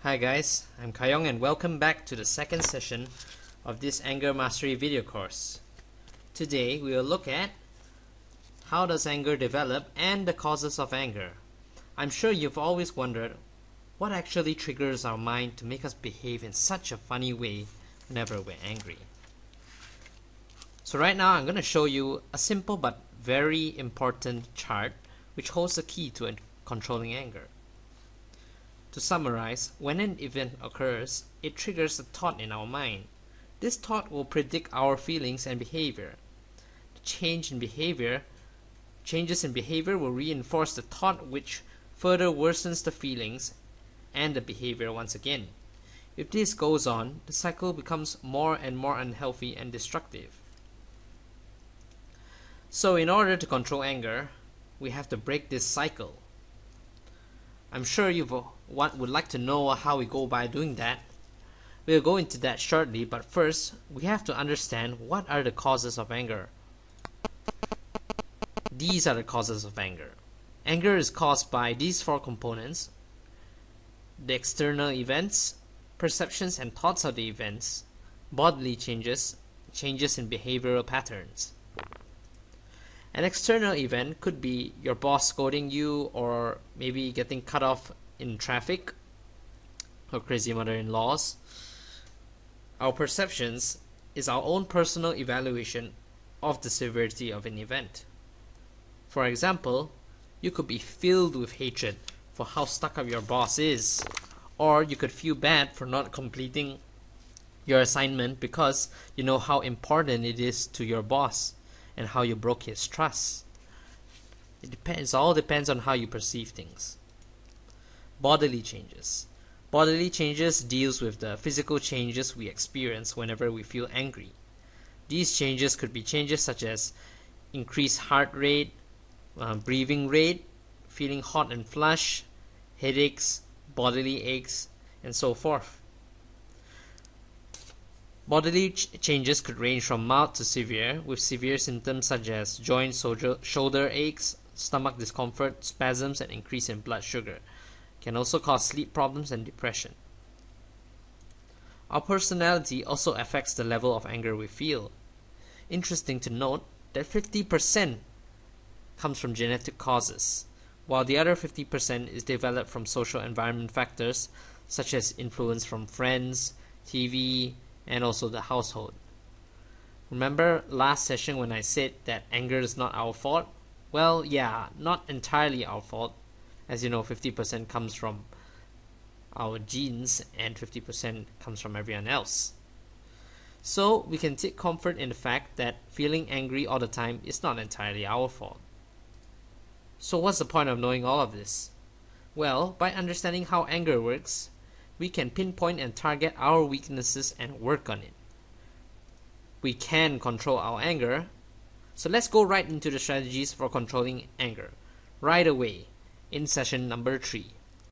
Hi guys, I'm Kayong and welcome back to the second session of this Anger Mastery video course. Today we will look at how does anger develop and the causes of anger. I'm sure you've always wondered what actually triggers our mind to make us behave in such a funny way whenever we're angry. So right now I'm going to show you a simple but very important chart which holds the key to controlling anger. To summarize, when an event occurs, it triggers a thought in our mind. This thought will predict our feelings and behavior. The changes in behavior will reinforce the thought, which further worsens the feelings and the behavior once again. If this goes on, the cycle becomes more and more unhealthy and destructive. So in order to control anger, we have to break this cycle. I'm sure you would like to know how we go by doing that. We'll go into that shortly, but first we have to understand what are the causes of anger. These are the causes of anger. Anger is caused by these four components: the external events, perceptions and thoughts of the events, bodily changes, changes in behavioral patterns. An external event could be your boss scolding you, or maybe getting cut off in traffic, or crazy mother-in-laws. Our perceptions is our own personal evaluation of the severity of an event. For example, you could be filled with hatred for how stuck up your boss is, or you could feel bad for not completing your assignment because you know how important it is to your boss and how you broke his trust. It all depends on how you perceive things. Bodily changes. Bodily changes deals with the physical changes we experience whenever we feel angry. These changes could be changes such as increased heart rate, breathing rate, feeling hot and flush, headaches, bodily aches, and so forth. Bodily changes could range from mild to severe, with severe symptoms such as joint, shoulder aches, stomach discomfort, spasms, and increase in blood sugar. Can also cause sleep problems and depression. Our personality also affects the level of anger we feel. Interesting to note that 50% comes from genetic causes, while the other 50% is developed from social environment factors such as influence from friends, TV, and also the household. Remember last session when I said that anger is not our fault? Well, yeah, not entirely our fault. As you know, 50% comes from our genes and 50% comes from everyone else. So we can take comfort in the fact that feeling angry all the time is not entirely our fault. So what's the point of knowing all of this? Well, by understanding how anger works, we can pinpoint and target our weaknesses and work on it. We can control our anger, so let's go right into the strategies for controlling anger right away in session number 3.